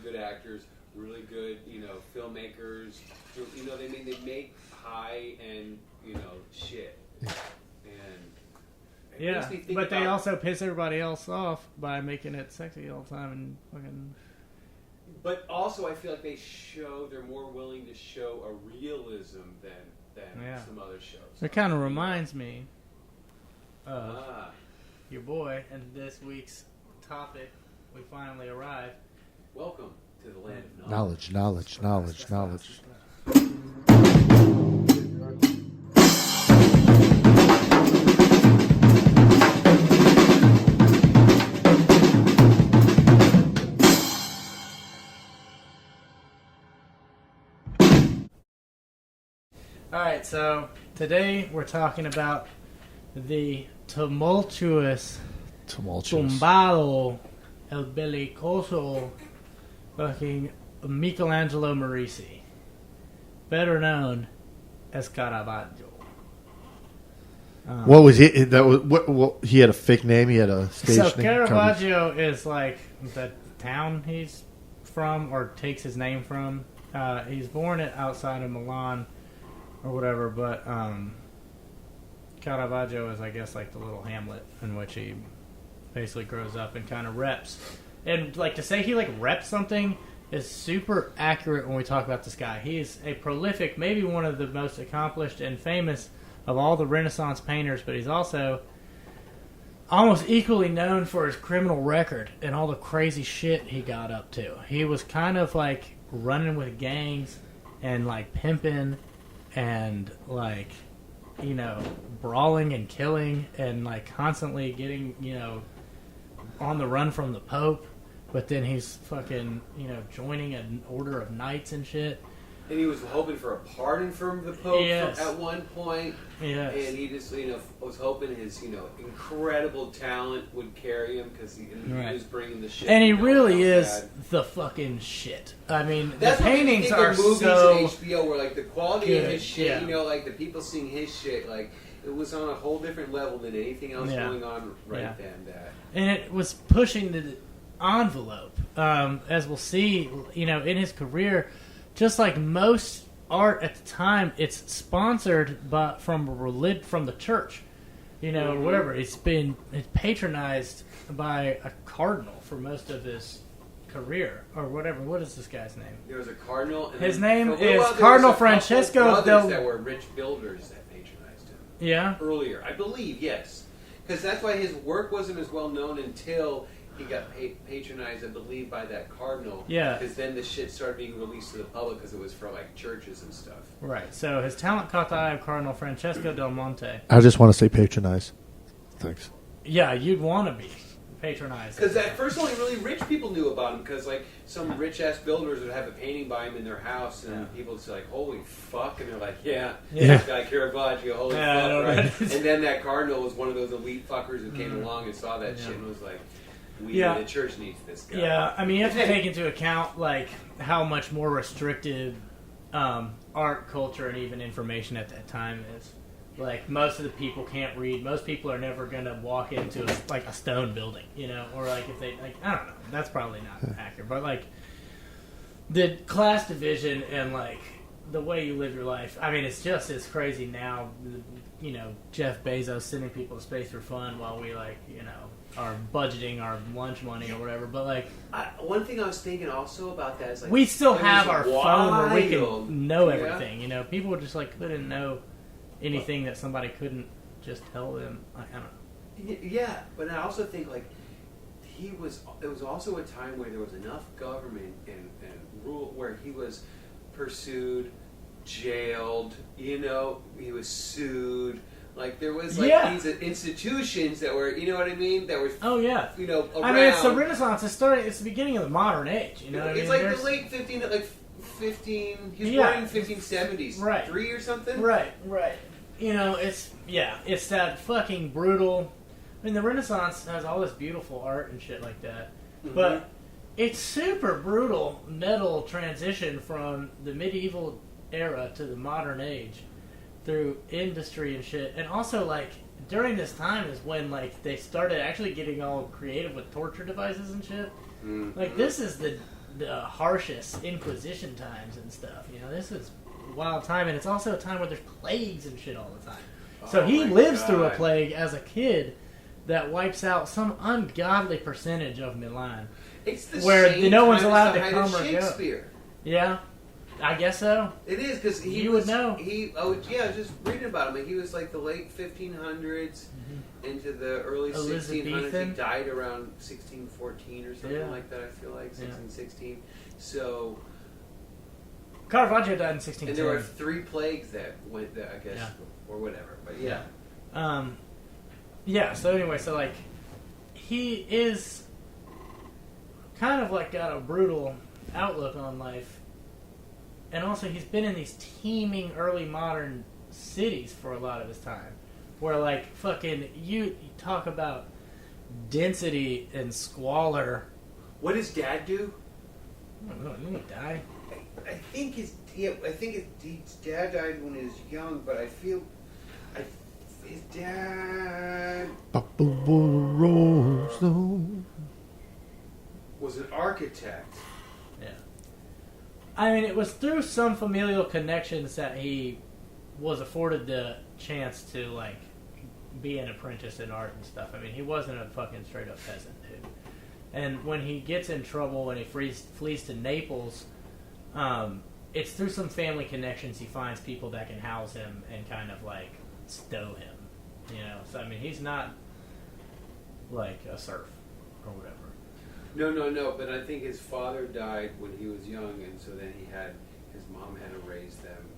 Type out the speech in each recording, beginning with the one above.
good actors, really good, filmmakers. They make high end, shit. And yeah, but they also piss everybody else off by making it sexy all the time and fucking. But also, I feel like they're more willing to show a realism than some other shows. It kind of reminds me of your boy, and this week's topic. We finally arrived. Welcome to the land of knowledge. Alright, so today we're talking about the tumultuous tumbado el bellicoso fucking Michelangelo Merisi, better known as Caravaggio. What was he? That was what he had a fake name. He had a stage name. So Caravaggio is like the town he's from, or takes his name from. He's born outside of Milan or whatever, but Caravaggio is, I guess, like the little hamlet in which he basically grows up and kind of reps. And like to say he like reps something is super accurate when we talk about this guy. He is a prolific, maybe one of the most accomplished and famous of all the Renaissance painters, but he's also almost equally known for his criminal record and all the crazy shit he got up to. He was kind of like running with gangs and like pimping and like, brawling and killing and like constantly getting, on the run from the Pope. But then he's fucking, joining an order of knights and shit. And he was hoping for a pardon from the Pope at one point. Yes. And he just, was hoping his, incredible talent would carry him because he was bringing the shit. And he really is the fucking shit. I mean, that's the paintings are movies so and HBO where, like, the quality good. of his shit, Yeah. like, the people seeing his shit, like, it was on a whole different level than anything else going on then. And it was pushing the envelope, as we'll see, in his career. Just like most art at the time, it's sponsored from the church, or whatever. It's patronized by a cardinal for most of his career, or whatever. What is this guy's name? There was a cardinal. And his name is Cardinal Francesco del. That were rich builders that patronized him. Yeah. Earlier, I believe, yes, because that's why his work wasn't as well known until he got patronized, I believe, by that cardinal. Yeah. Because then the shit started being released to the public because it was for, like, churches and stuff. Right. So his talent caught the eye of Cardinal Francesco del Monte. I just want to say patronize. Thanks. Yeah, you'd want to be patronized. Because at first only really rich people knew about him because, like, some rich-ass builders would have a painting by him in their house and people would say, like, holy fuck, and they're like, this guy Caravaggio, holy fuck, right? And then that cardinal was one of those elite fuckers who came along and saw that shit and was like, the church needs this guy. Yeah, I mean, you have to take into account, like, how much more restricted art, culture, and even information at that time is. Like, most of the people can't read. Most people are never going to walk into, a stone building, Or, like, if they, like, I don't know. That's probably not accurate. But, like, the class division and, like, the way you live your life, I mean, it's crazy now, Jeff Bezos sending people to space for fun while we, like, are budgeting our lunch money or whatever, but like one thing I was thinking also about that is like we still have our phone where we can know everything. People just like couldn't know anything that somebody couldn't just tell them. I don't know. Yeah, but I also think like it was also a time where there was enough government and rule where he was pursued, jailed. He was sued. Like, there was, these institutions that were, you know what I mean? That were, around. I mean, it's the Renaissance. It's the beginning of the modern age, It's like the late 15, he was born in 1570s. Right. 3 or something? Right. It's that fucking brutal. I mean, the Renaissance has all this beautiful art and shit like that. Mm-hmm. But it's super brutal metal transition from the medieval era to the modern age. Through industry and shit, and also like during this time is when like they started actually getting all creative with torture devices and shit. Mm-hmm. Like this is the harshest Inquisition times and stuff. You know, this is a wild time, and it's also a time where there's plagues and shit all the time. So he lives through a plague as a kid that wipes out some ungodly percentage of Milan. It's the where same no one's time allowed as to the height come of or go. Shakespeare. Yeah, I guess so. It is because he would know. I was just reading about him. Like, he was like the late 1500s into the early 1600s. He died around 1614 or something like that. I feel like 1616. So Caravaggio died in 1610. And there were 3 plagues that went there, I guess, or whatever. But so anyway, so like he is kind of like got a brutal outlook on life, and also he's been in these teeming early modern cities for a lot of his time, where like fucking you talk about density and squalor. What does Dad do? I don't know. Didn't he die? I think his dad died when he was young, but I feel his dad was an architect. Yeah. I mean, it was through some familial connections that he was afforded the chance to, like, be an apprentice in art and stuff. I mean, he wasn't a fucking straight-up peasant, dude. And when he gets in trouble and he flees to Naples, it's through some family connections he finds people that can house him and kind of, like, stow him. You know? So, I mean, he's not, like, a serf or whatever. No, but I think his father died when he was young, and so then his mom had to raise them.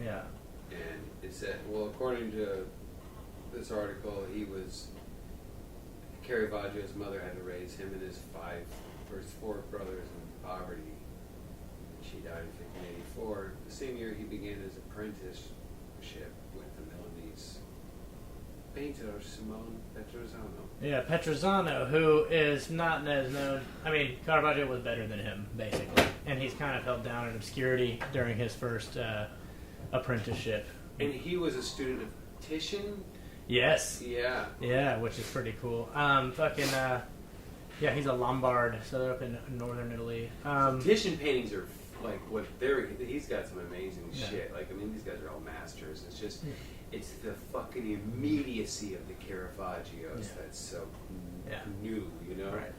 Yeah. And it said, well, according to this article, Caravaggio's mother had to raise him and his 4 brothers in poverty. She died in 1584. The same year he began his apprenticeship with the Milanese painter Simone Petrosano. Yeah, Petrosano, who is not as known. I mean, Caravaggio was better than him, basically. And he's kind of held down in obscurity during his first apprenticeship. And he was a student of Titian? Yes. Yeah. Yeah, which is pretty cool. He's a Lombard, so they're up in northern Italy. Titian paintings are like he's got some amazing shit. Like, I mean, these guys are all masters. It's just, it's the fucking immediacy of the Caravaggios that's so new, you know? Right.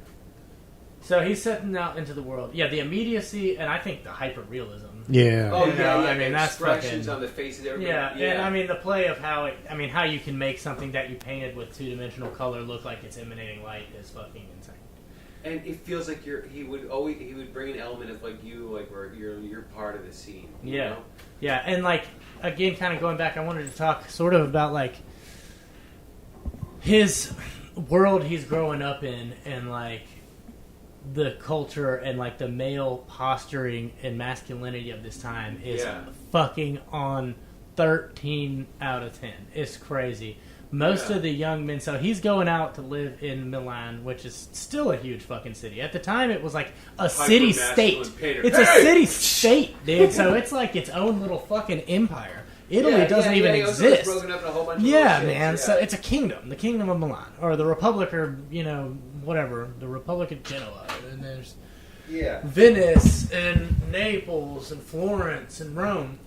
So he's setting out into the world. Yeah, the immediacy, and I think the hyper-realism. Yeah. Oh, I mean, that's expressions fucking, on the faces of everybody. Yeah, and I mean, the play of how you can make something that you painted with 2-dimensional color look like it's emanating light is fucking insane. And it feels like he would bring an element of like where you're part of the scene. You know? Yeah, and like again, kind of going back, I wanted to talk sort of about like his world he's growing up in, and like the culture and like the male posturing and masculinity of this time is fucking on 13 out of 10. It's crazy. Most of the young men, so he's going out to live in Milan, which is still a huge fucking city. At the time, it was like a city-state. It's a city-state, dude. So it's like its own little fucking empire. Italy doesn't even exist. Broken up in a whole bunch of man. So it's a kingdom, the Kingdom of Milan, or the Republic, or whatever, the Republic of Genoa. And there's Venice and Naples and Florence and Rome.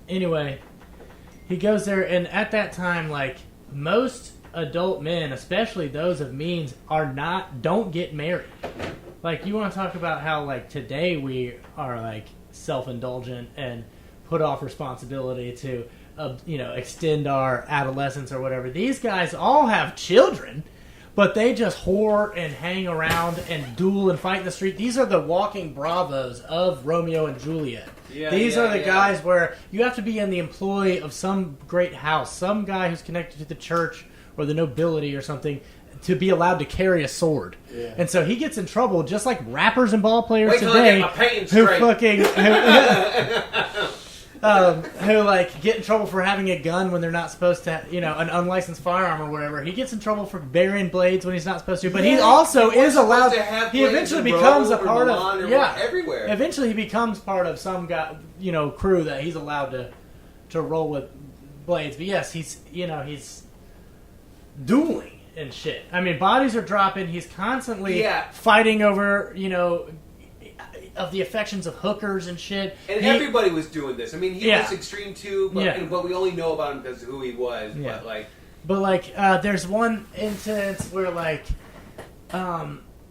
Anyway. He goes there, and at that time, like, most adult men, especially those of means, don't get married. Like, you want to talk about how, like, today we are, like, self-indulgent and put off responsibility to, extend our adolescence or whatever. These guys all have children, but they just whore and hang around and duel and fight in the street. These are the walking bravos of Romeo and Juliet. These are the guys where you have to be in the employ of some great house, some guy who's connected to the church or the nobility or something, to be allowed to carry a sword. Yeah. And so he gets in trouble, just like rappers and ball players today, who like get in trouble for having a gun when they're not supposed to, an unlicensed firearm or whatever. He gets in trouble for burying blades when he's not supposed to. But he also is allowed. He eventually becomes a part of everywhere. Eventually, he becomes part of some guy, crew that he's allowed to roll with blades. But yes, he's dueling and shit. I mean, bodies are dropping. He's constantly Yeah. fighting over, of the affections of hookers and shit. And everybody was doing this. I mean, he Yeah. was extreme too, but, Yeah. but we only know about him because of who he was. Yeah. But there's one instance where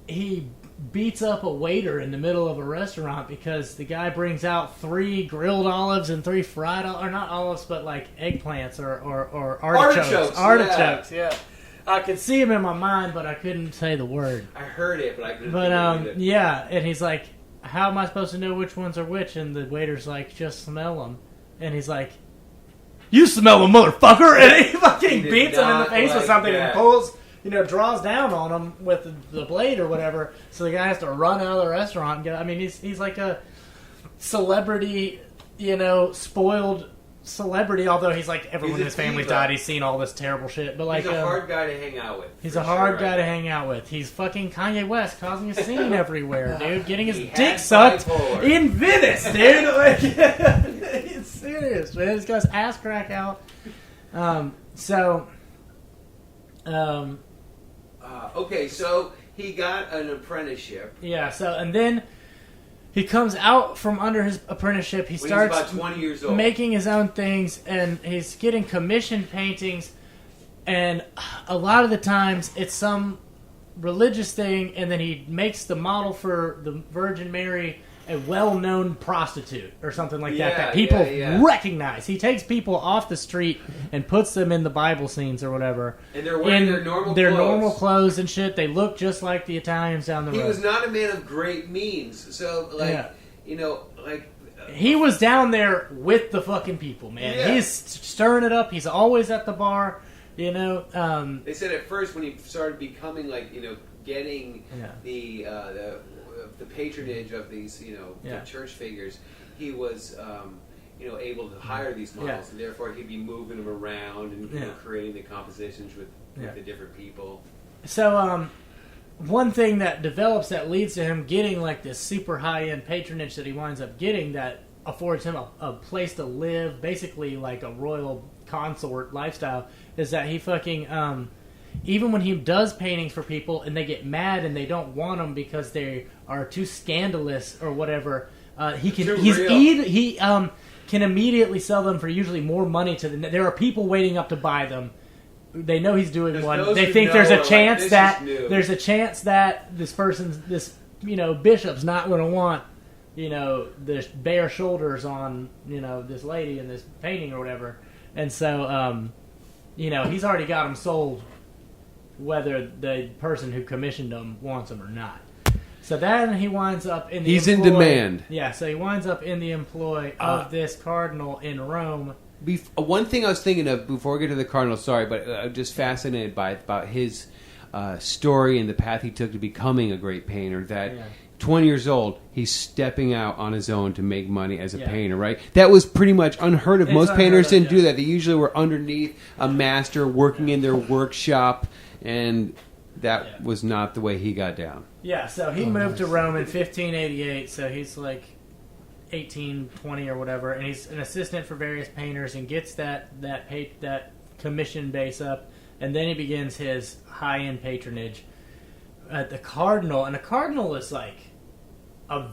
he beats up a waiter in the middle of a restaurant because the guy brings out 3 grilled olives and 3 fried or not olives, but like eggplants or artichokes. Artichokes, yeah. I could see him in my mind, but I couldn't say the word. I heard it, but I couldn't. Yeah, and he's like, "How am I supposed to know which ones are which?" And the waiter's like, "Just smell them." And he's like, "You smell them, motherfucker!" And he fucking beats him in the face with something and pulls. Draws down on him with the blade or whatever, so the guy has to run out of the restaurant and go. I mean, he's like a celebrity, spoiled celebrity. Although he's like everyone in his family died, he's seen all this terrible shit. But like, he's a hard guy to hang out with. He's a hard guy to hang out with. He's fucking Kanye West, causing a scene everywhere, dude. Getting his dick sucked in Venice, dude. Like, it's serious, man. He's got his ass crack out. Okay, so he got an apprenticeship. Yeah, and then he comes out from under his apprenticeship. He starts about 20 years old, making his own things, and he's getting commissioned paintings. And a lot of the times, it's some religious thing, and then he makes the model for the Virgin Mary a well-known prostitute or something like that people recognize. He takes people off the street and puts them in the Bible scenes or whatever. And they're wearing their normal clothes and shit. They look just like the Italians down the road. He was not a man of great means. So, he was down there with the fucking people, man. Yeah. He's stirring it up. He's always at the bar, They said at first when he started becoming getting the patronage of these, the church figures, he was, able to hire these models, and therefore he'd be moving them around and creating the compositions with the different people. So, one thing that develops that leads to him getting like this super high-end patronage that he winds up getting that affords him a place to live, basically like a royal consort lifestyle, is that he fucking... even when he does paintings for people and they get mad and they don't want them because they are too scandalous or whatever, he can immediately sell them for usually more money to them. There are people waiting up to buy them. They know he's doing one. They think there's a chance that this bishop's not going to want the bare shoulders on this lady in this painting or whatever, and so he's already got them sold, whether the person who commissioned them wants them or not. So then he winds up in the in demand. Yeah, so he winds up in the employ of this cardinal in Rome. One thing I was thinking of before we get to the cardinal, sorry, but I'm just fascinated about his story and the path he took to becoming a great painter. That 20 years old, he's stepping out on his own to make money as a painter, right? That was pretty much unheard of. Most painters didn't do that. They usually were underneath a master, working in their workshop, and that was not the way he got down. Yeah, so he moved to Rome in 1588, so he's like 18, 20 or whatever, and he's an assistant for various painters and gets that commission base up, and then he begins his high-end patronage at the cardinal, and the cardinal is like a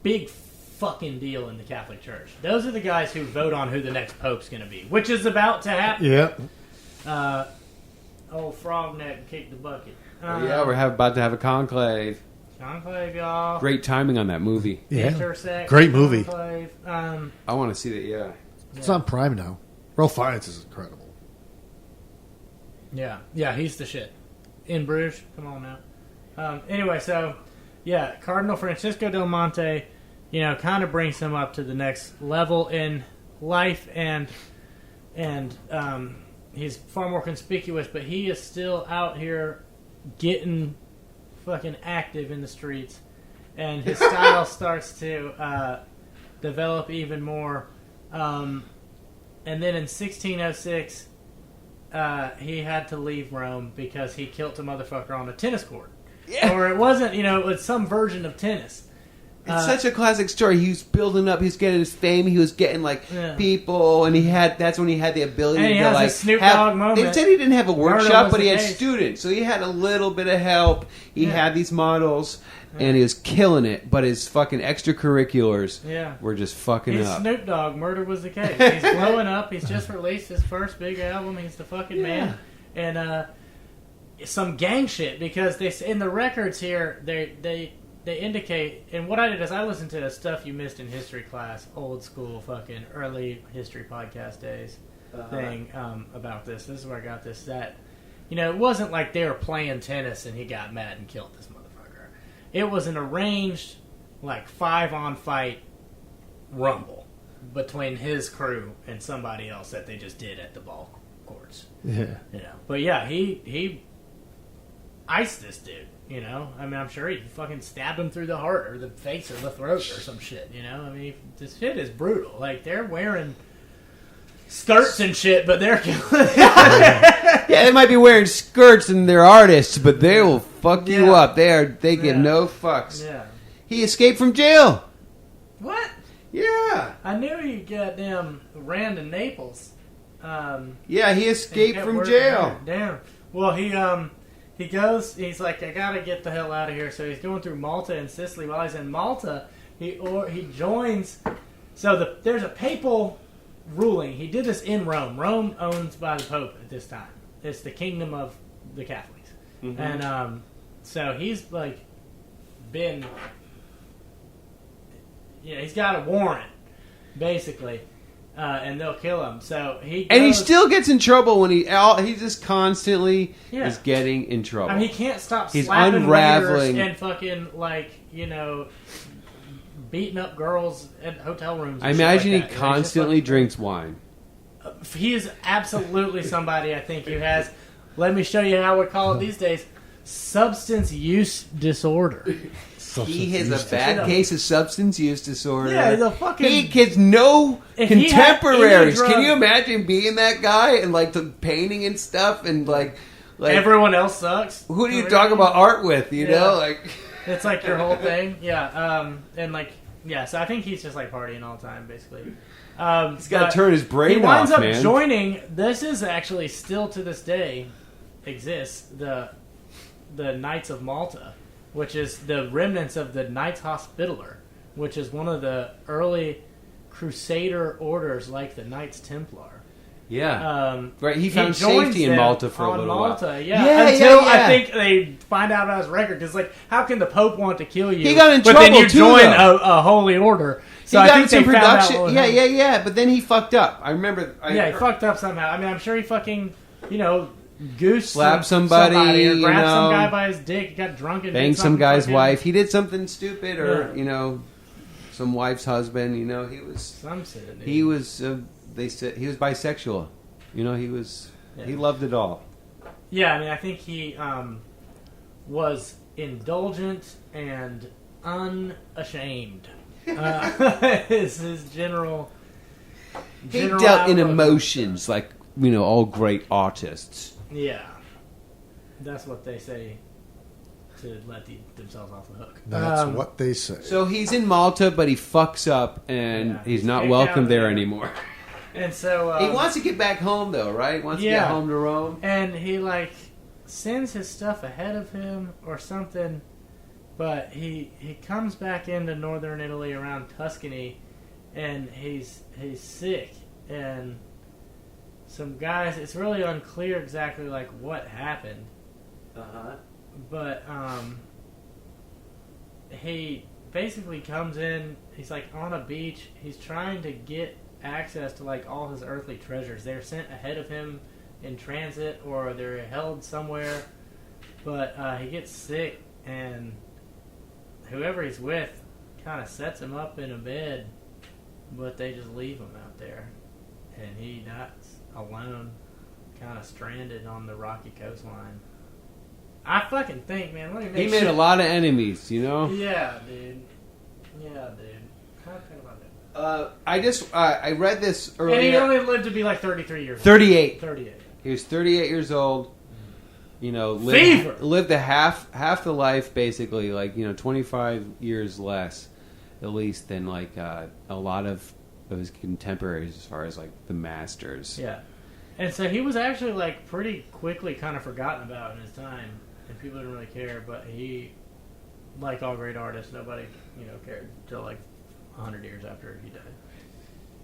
big fucking deal in the Catholic Church. Those are the guys who vote on who the next pope's going to be, which is about to happen. Yeah. Old Frogneck kicked the bucket. We're about to have a conclave. Conclave, y'all. Great timing on that movie. Yeah. Intersex, great movie. Conclave. I want to see that, It's on Prime now. Ralph Fiennes is incredible. Yeah, he's the shit. In Bruges, come on now. Anyway, so, Cardinal Francisco del Monte, kind of brings him up to the next level in life, and he's far more conspicuous, but he is still out here getting fucking active in the streets, and his style starts to develop even more. And then in 1606, he had to leave Rome because he killed a motherfucker on a tennis court. Yeah. Or it wasn't, it was some version of tennis. It's such a classic story. He was building up. He was getting his fame. He was getting people, and that's when he had the ability and he to has like a Snoop Dogg moment. They said he didn't have a workshop, but he had case. students, so he had a little bit of help. He had these models, and he was killing it. But his fucking extracurriculars were just fucking up. Snoop Dogg. Murder was the case. He's blowing up. He's just released his first big album. He's the fucking man. And some gang shit, because they in the records here they indicate, and what I did is I listened to the stuff you missed in history class, old school fucking early history podcast days thing about this. This is where I got this. That, it wasn't like they were playing tennis and he got mad and killed this motherfucker. It was an arranged, like, 5-on-fight rumble between his crew and somebody else that they just did at the ball courts. Yeah. But yeah, he iced this dude. I mean, I'm sure he fucking stabbed him through the heart or the face or the throat or some shit. I mean, this shit is brutal. Like, they're wearing skirts and shit, but they're killing. They might be wearing skirts and they're artists, but they will fuck you up. They give no fucks. Yeah. He escaped from jail. What? Yeah. I knew he goddamn ran to Naples. He escaped from jail. Damn. Well, he goes, he's like, I gotta get the hell out of here. So he's going through Malta and Sicily. While he's in Malta, he joins. So there's a papal ruling. He did this in Rome. Rome owned by the Pope at this time. It's the kingdom of the Catholics. Mm-hmm. And so he's like been, he's got a warrant, basically. And they'll kill him. So he still gets in trouble when he just constantly is getting in trouble. I mean, he can't stop He's slapping unraveling waiters and fucking beating up girls at hotel rooms. I imagine he constantly drinks wine. He is absolutely somebody I think who has. Let me show you how we call it these days: substance use disorder. He has a bad case of substance use disorder. Yeah, he's a fucking... He gets no contemporaries. Can you imagine being that guy and like the painting and stuff and like everyone else sucks? Who do you talk about art with? You know, like it's like your whole thing. Yeah, and like so I think he's just like partying all the time, basically. He's got to turn his brain off. He winds up man. joining. This is actually still to this day exists the Knights of Malta, which is the remnants of the Knights Hospitaller, which is one of the early Crusader orders like the Knights Templar. Yeah. Right, he found safety in Malta for a little while. Until I think they find out about his record. Because, like, how can the Pope want to kill you? He got in trouble, but then you too, join a holy order. So I think they production. Found out But then he fucked up. I remember. He fucked up somehow. I mean, I'm sure he fucking, goose slapped somebody or grabbed some guy by his dick, got drunk and banged some guy's wife. He did something stupid, or some wife's husband. He was some shit. He was. They said he was bisexual. He was. Yeah. He loved it all. Yeah, I mean, I think he was indulgent and unashamed. Is his general. He dealt in emotions like all great artists. Yeah, that's what they say to let themselves off the hook. That's what they say. So he's in Malta, but he fucks up, and he's not welcome there anymore. And so he wants to get back home, though, right? He wants to get home to Rome, and he sends his stuff ahead of him or something. But he comes back into northern Italy around Tuscany, and he's sick and. Some guys, it's really unclear exactly what happened. But he basically comes in. He's on a beach. He's trying to get access to all his earthly treasures. They're sent ahead of him in transit, or they're held somewhere. But he gets sick, and whoever he's with kind of sets him up in a bed, but they just leave him out there, and he dies. Alone, kind of stranded on the rocky coastline. I fucking think, man. Let me make he made a lot of enemies, Yeah, dude. How do I feel about that? I read this earlier. And he only lived to be 33 years old. 38. 38. He was 38 years old. Lived a half the life, basically, 25 years less. at least, than like a lot of his contemporaries as far as like the masters. Yeah. And so he was actually like pretty quickly kind of forgotten about in his time, and people didn't really care. But he, like all great artists, nobody cared until like 100 years after he died.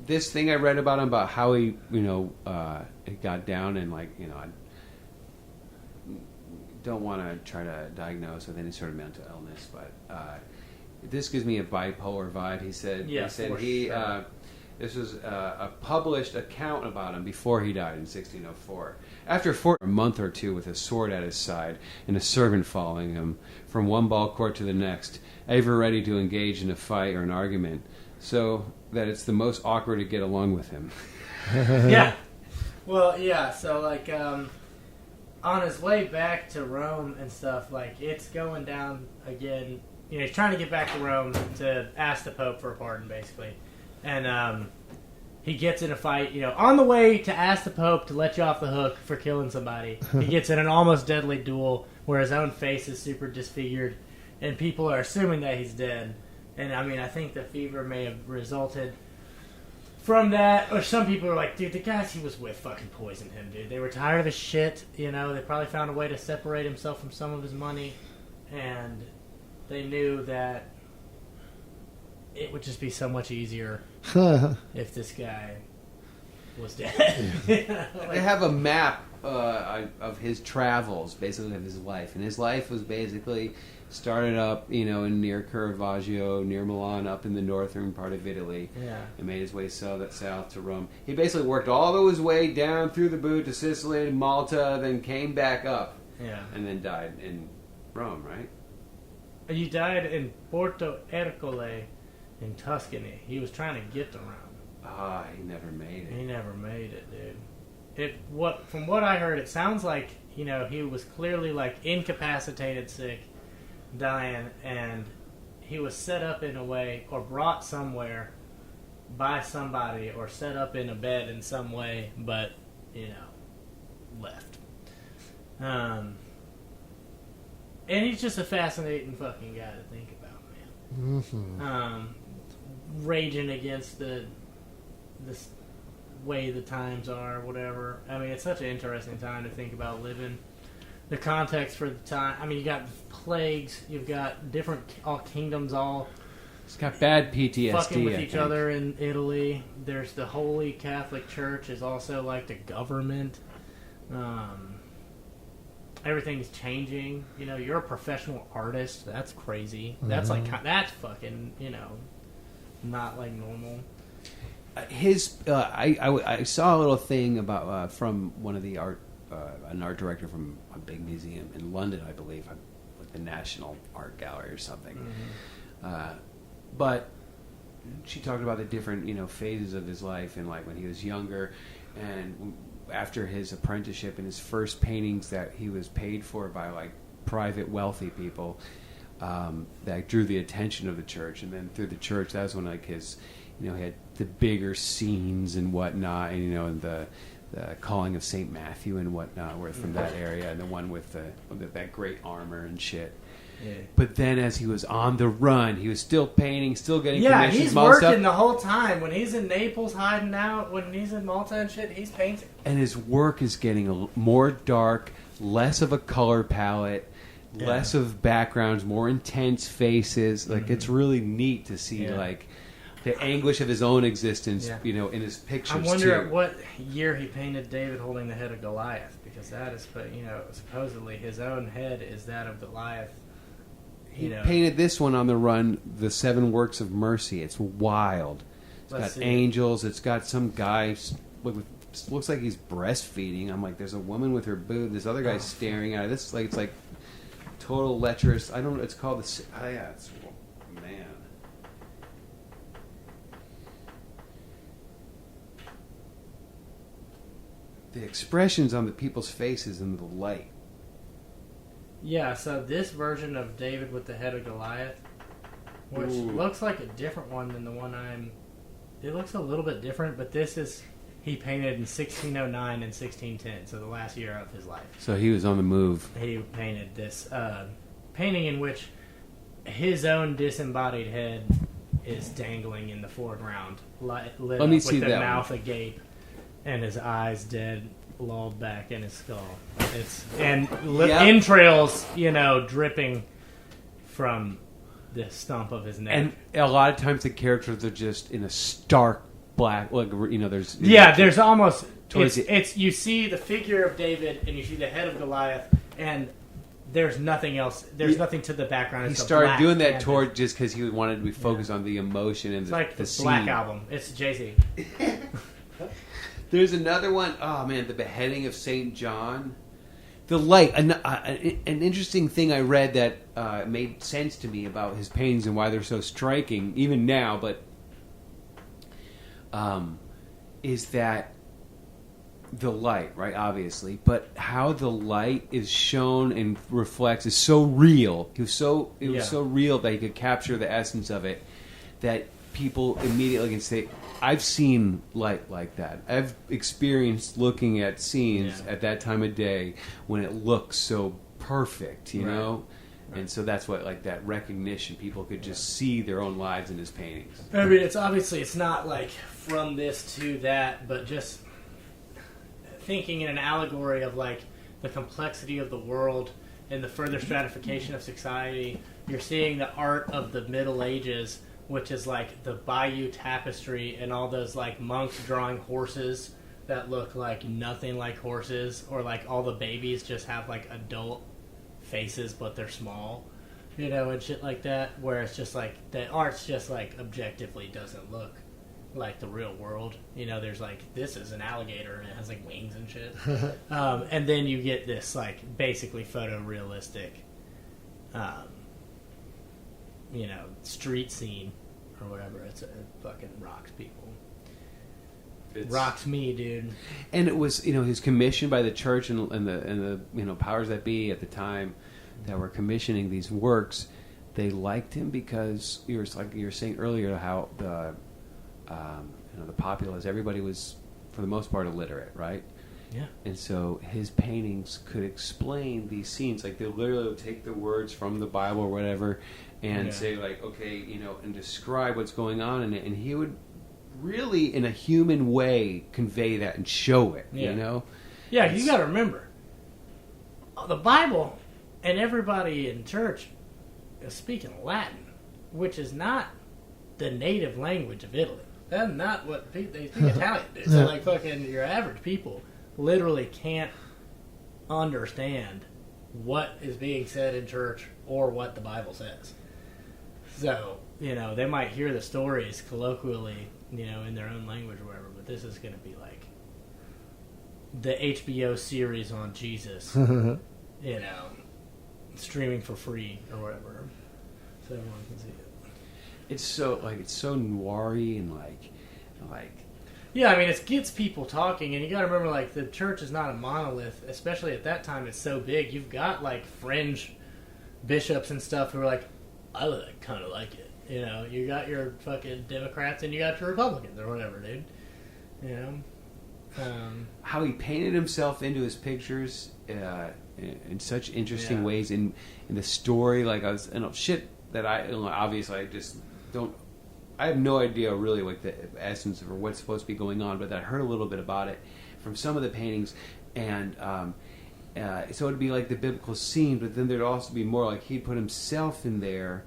This thing I read about him, about how he it got down, and like I don't want to try to diagnose with any sort of mental illness, but this gives me a bipolar vibe. He said. Yeah, he said for he. sure. This was a published account about him before he died in 1604. After a month or two with a sword at his side and a servant following him from one ball court to the next, ever ready to engage in a fight or an argument, so that it's the most awkward to get along with him. Yeah. Well, yeah. So like on his way back to Rome and stuff, like it's going down again. He's trying to get back to Rome to ask the Pope for a pardon, basically. And he gets in a fight, on the way to ask the Pope to let you off the hook for killing somebody. He gets in an almost deadly duel where his own face is super disfigured, and people are assuming that he's dead. And I think the fever may have resulted from that. Or some people are like, dude, the guys he was with fucking poisoned him, dude. They were tired of his shit, They probably found a way to separate himself from some of his money, and they knew that it would just be so much easier if this guy was dead. They have a map of his travels, basically, of his life. And his life was basically started up, near Caravaggio, near Milan, up in the northern part of Italy. Yeah. And made his way south to Rome. He basically worked all his way down through the boot to Sicily and Malta, then came back up. Yeah. And then died in Rome, right? He died in Porto Ercole in Tuscany. He was trying to get to Rome. He never made it. He never made it, dude. From what I heard, it sounds like he was clearly like incapacitated, sick, dying, and he was set up in a way or brought somewhere by somebody or set up in a bed in some way, but left. And he's just a fascinating fucking guy to think about, man. Mm-hmm. Raging against this way the times are, whatever. It's such an interesting time to think about living. The context for the time. You got plagues. You've got all kingdoms all. He's got bad PTSD. Fucking with each other in Italy. There's the Holy Catholic Church is also like the government. Everything's changing. You're a professional artist. That's crazy. Mm-hmm. That's that's fucking, not like normal. I saw a little thing about from one of the an art director from a big museum in London, I believe, like the National Art Gallery or something. Mm-hmm. But she talked about the different phases of his life, and like when he was younger, and after his apprenticeship and his first paintings that he was paid for by like private wealthy people that drew the attention of the church, and then through the church, that's when like his he had the bigger scenes and whatnot, and and the calling of Saint Matthew and whatnot were from that area, and the one with that great armor and shit. Yeah. But then, as he was on the run, he was still painting, still getting Yeah, commissions. he's working the whole time. When he's in Naples hiding out, when he's in Malta and shit, he's painting. And his work is getting more dark, less of a color palette, less of backgrounds, more intense faces. Like it's really neat to see like the anguish of his own existence, in his pictures. I wonder at what year he painted David holding the head of Goliath, because that is, supposedly his own head is that of Goliath. He painted this one on the run, the 7 Works of Mercy. It's wild. It's got angels. It's got some guy looks like he's breastfeeding. I'm like, there's a woman with her boob. This other guy's staring at it. This it's like total lecherous. I don't know. It's called the. Oh yeah, it's man. The expressions on the people's faces and the light. Yeah, so this version of David with the head of Goliath, which looks like a different one than the one it looks a little bit different, but this is, he painted in 1609 and 1610, so the last year of his life. So he was on the move. He painted this painting in which his own disembodied head is dangling in the foreground, lit Let up me with see the that mouth agape and his eyes dead, lolled back in his skull. Entrails, dripping from the stump of his neck. And a lot of times the characters are just in a stark black, there's... there's almost... Towards It's you see the figure of David and you see the head of Goliath, and there's nothing else. There's nothing to the background. He It's a started black doing that canvas. toward just because he wanted to be focused on the emotion and It's the, like the the scene. Black Album. It's Jay-Z. There's another one. Oh man, the beheading of Saint John. The light. An interesting thing I read that made sense to me about his paintings and why they're so striking, even now. But is that the light, right? Obviously, but how the light is shown and reflects is so real. It was so real that he could capture the essence of it. That people immediately can say, I've seen light like that. I've experienced looking at scenes at that time of day when it looks so perfect, you know? Right. And so that's what, like, that recognition, people could just see their own lives in his paintings. I mean, it's not like from this to that, but just thinking in an allegory of, like, the complexity of the world and the further stratification of society. You're seeing the art of the Middle Ages, which is like the Bayeux Tapestry and all those like monks drawing horses that look like nothing like horses, or like all the babies just have like adult faces but they're small, and shit like that, where it's just like the art's just like objectively doesn't look like the real world. There's like, this is an alligator and it has like wings and shit. And then you get this like basically photorealistic street scene or whatever. It fucking rocks people. Rocks me, dude. And it was, his commission by the church and the powers that be at the time that were commissioning these works. They liked him because you were saying earlier how the populace, everybody was for the most part illiterate, right? Yeah. And so his paintings could explain these scenes. Like, they literally would take the words from the Bible or whatever and say, like, okay, and describe what's going on in it. And he would really, in a human way, convey that and show it, Yeah, you got to remember, the Bible and everybody in church is speaking Latin, which is not the native language of Italy. That's not what they speak Italian, dude. So, like, fucking your average people literally can't understand what is being said in church or what the Bible says. So, they might hear the stories colloquially, in their own language or whatever, but this is going to be like the HBO series on Jesus, streaming for free or whatever, so everyone can see it. It's so noir-y and like. Yeah, I mean, it gets people talking, and you got to remember, like, the church is not a monolith, especially at that time. It's so big. You've got like fringe bishops and stuff who are like, I kind of like it. You got your fucking Democrats and you got your Republicans or whatever, dude. How he painted himself into his pictures in such interesting ways in the story. Like, I was, shit that obviously I just don't. I have no idea really what the essence of or what's supposed to be going on, but I heard a little bit about it from some of the paintings, and so it'd be like the biblical scene, but then there'd also be more like he'd put himself in there,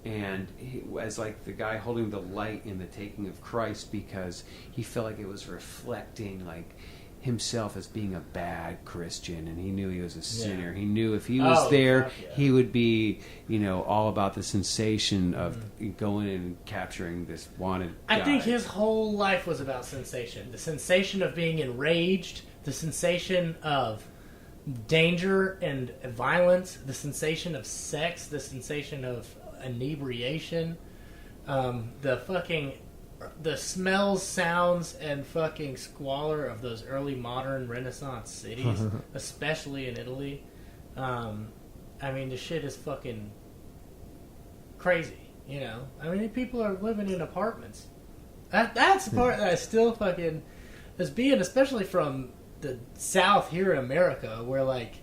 and he, as like the guy holding the light in the taking of Christ, because he felt like it was reflecting like himself as being a bad Christian, and he knew he was a sinner. He knew if he was there, he would be, all about the sensation of going in and capturing this wanted guy. I think his whole life was about sensation. The sensation of being enraged, the sensation of danger and violence, the sensation of sex, the sensation of inebriation, the smells, sounds, and fucking squalor of those early modern Renaissance cities, especially in Italy. I mean, the shit is fucking crazy, I mean, people are living in apartments. That's the part that I still fucking... as being, especially from the South here in America, where, like,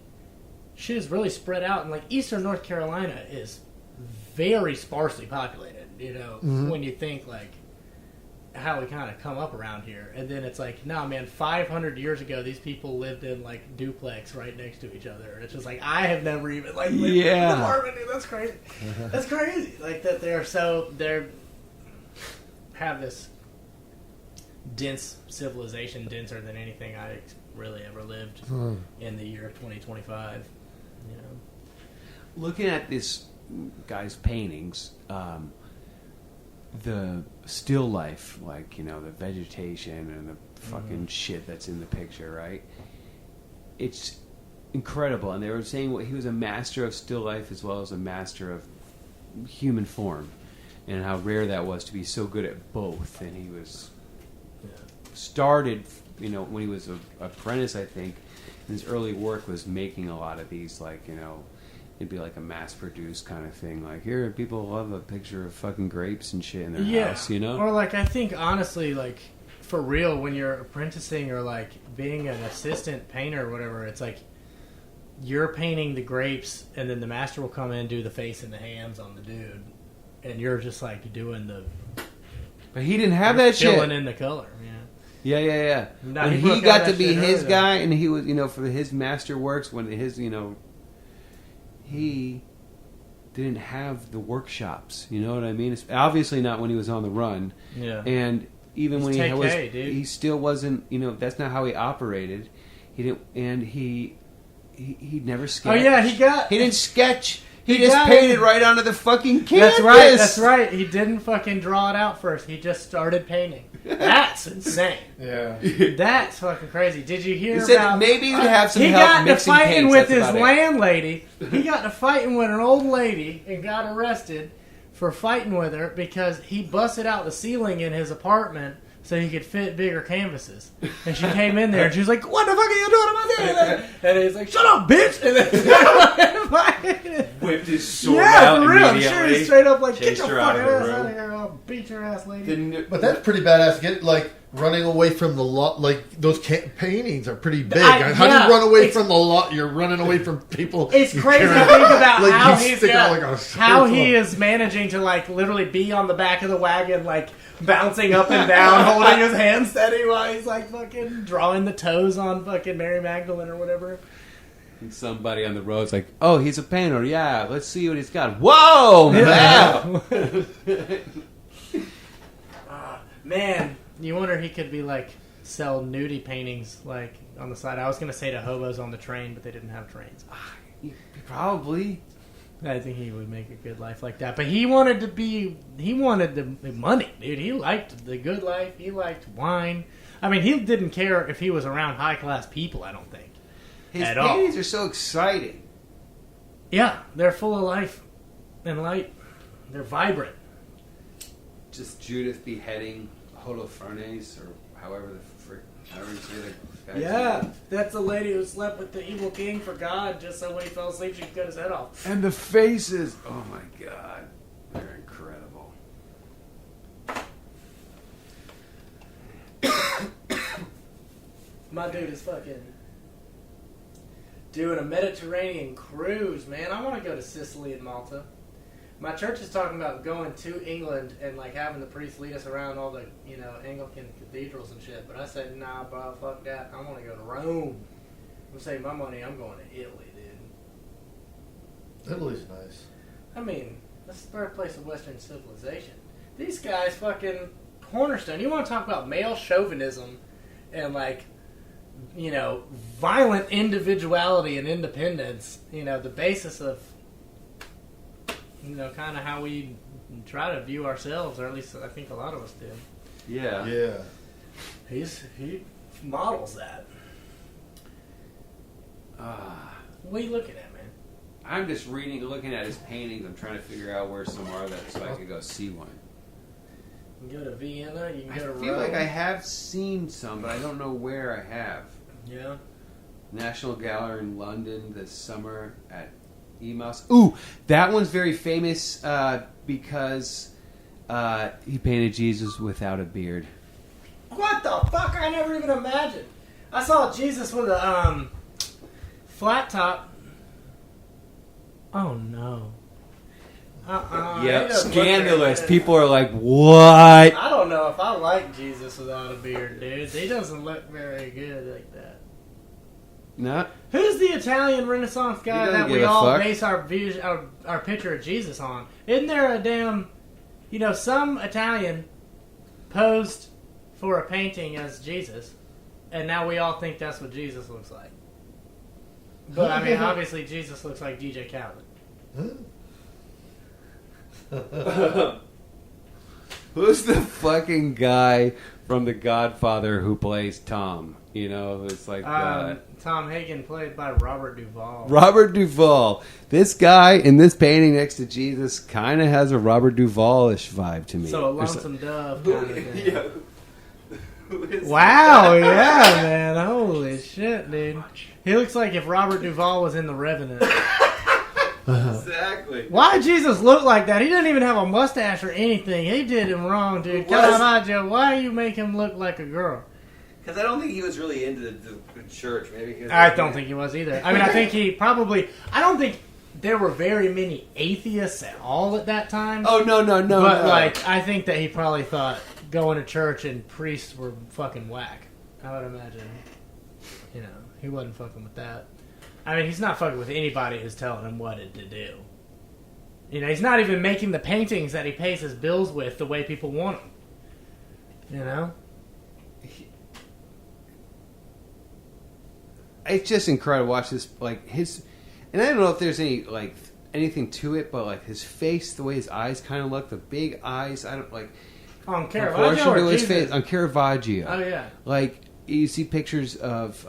shit is really spread out, and, like, Eastern North Carolina is very sparsely populated. you know, when you think like how we kind of come up around here. And then it's like, no, man, 500 years ago, these people lived in like duplex right next to each other. And it's just like, I have never even like lived in an apartment. Dude, that's crazy. That's crazy. Like that they're have this dense civilization, denser than anything I really ever lived in the year of 2025. You know, looking at this guy's paintings, the still life, like, you know, the vegetation and the fucking shit that's in the picture, right? It's incredible. And they were saying he was a master of still life as well as a master of human form, and how rare that was to be so good at both. And he was started, you know, when he was an apprentice, I think. His early work was making a lot of these, like, you know, it'd be like a mass-produced kind of thing. Like, here, people love a picture of fucking grapes and shit in their house, you know? Or, like, I think, honestly, like, for real, when you're apprenticing or, like, being an assistant painter or whatever, it's like you're painting the grapes, and then the master will come in and do the face and the hands on the dude. And you're just, like, doing the... But he didn't have that shit. Filling in the color, Yeah. No, and he got to be his guy, and he was, you know, for his master works, when his, you know... He didn't have the workshops, you know what I mean? It's obviously not when he was on the run. Yeah. And even when dude. he still wasn't, you know, that's not how he operated. He didn't, and he never sketched. Oh yeah, he didn't sketch. He just painted right onto the fucking canvas. That's right. He didn't fucking draw it out first. He just started painting. That's insane. Yeah. That's fucking crazy. Did you hear he said about... maybe he'd have some he help got to mixing fighting paints, with that's his about it. landlady. He got to fighting with an old lady and got arrested for fighting with her because he busted out the ceiling in his apartment so he could fit bigger canvases. And she came in there and she was like, "What the fuck are you doing about this?" And he's like, "Shut up, bitch!" And then whipped his sword out for real. I'm immediately. sure he's straight up like, "Get Chased your her out fucking of the ass room. out of here! I'll beat your ass, lady." But that's pretty badass. Get like running away from the lot. Like those paintings are pretty big. Yeah. How do you run away from the lot? You're running away from people. It's you crazy to care think about like, how you he's stick out got, like a how circle. he is managing to like literally be on the back of the wagon, like bouncing up and down, holding his hand steady while he's like fucking drawing the toes on fucking Mary Magdalene or whatever. And somebody on the road's like, "Oh, he's a painter. Yeah, let's see what he's got." Whoa, wow. Man, you wonder he could be like sell nudie paintings like on the side. I was gonna say to hobos on the train, but they didn't have trains. Probably. I think he would make a good life like that. But he wanted the money, dude. He liked the good life. He liked wine. I mean, he didn't care if he was around high class people, I don't think. His at paintings all. are so exciting. Yeah, they're full of life and light. They're vibrant. Just Judith beheading Holofernes, or however you say the guy's name. That's the lady who slept with the evil king for God, just so when he fell asleep, she could cut his head off. And the faces, oh my god, they're incredible. My dude is fucking doing a Mediterranean cruise, man. I want to go to Sicily and Malta. My church is talking about going to England and like having the priests lead us around all the, you know, Anglican cathedrals and shit. But I said, nah, bro, fuck that. I want to go to Rome. I'm saving my money. I'm going to Italy, dude. Italy's nice. I mean, that's the birthplace of Western civilization. These guys fucking cornerstone. You want to talk about male chauvinism and like, you know, violent individuality and independence. You know, the basis of, you know, kind of how we try to view ourselves, or at least I think a lot of us do. Yeah. Yeah. He models that. What are you looking at, man? I'm just looking at his paintings. I'm trying to figure out where some are that so I could go see one. You can go to Vienna. You can go to Rome. I feel like I have seen some, but I don't know where I have. Yeah. National Gallery in London this summer at Emos. Ooh, that one's very famous because he painted Jesus without a beard. What the fuck? I never even imagined. I saw Jesus with a flat top. Oh no. Yep, scandalous. People are like, what? I don't know if I like Jesus without a beard, dude. He doesn't look very good like that. No. Who's the Italian Renaissance He guy doesn't that give we a all fuck. base our picture of Jesus on? Isn't there a damn, some Italian posed for a painting as Jesus, and now we all think that's what Jesus looks like. But I mean, obviously Jesus looks like DJ Khaled. Who's the fucking guy from The Godfather who plays Tom? It's like Tom Hagen, played by Robert Duvall. Robert Duvall. This guy in this painting next to Jesus kind of has a Robert Duvall-ish vibe to me. So a lonesome dove kind of thing. Yeah. Who is Wow, yeah, man. Holy shit, dude. He looks like if Robert Duvall was in The Revenant. Exactly. Why Jesus look like that? He doesn't even have a mustache or anything. He did him wrong, dude. Caravaggio, why you make him look like a girl? Because I don't think he was really into the church. Maybe he was. I don't think he was either. I mean, I think he probably... I don't think there were very many atheists at all at that time. Oh, no. But, I think that he probably thought going to church and priests were fucking whack. I would imagine. He wasn't fucking with that. I mean, he's not fucking with anybody who's telling him what to do. He's not even making the paintings that he pays his bills with the way people want them. It's just incredible to watch this, and I don't know if there's anything to it, but his face, the way his eyes kind of look, the big eyes, I don't like. On Caravaggio or his Jesus? face, on Caravaggio. Oh, yeah. You see pictures of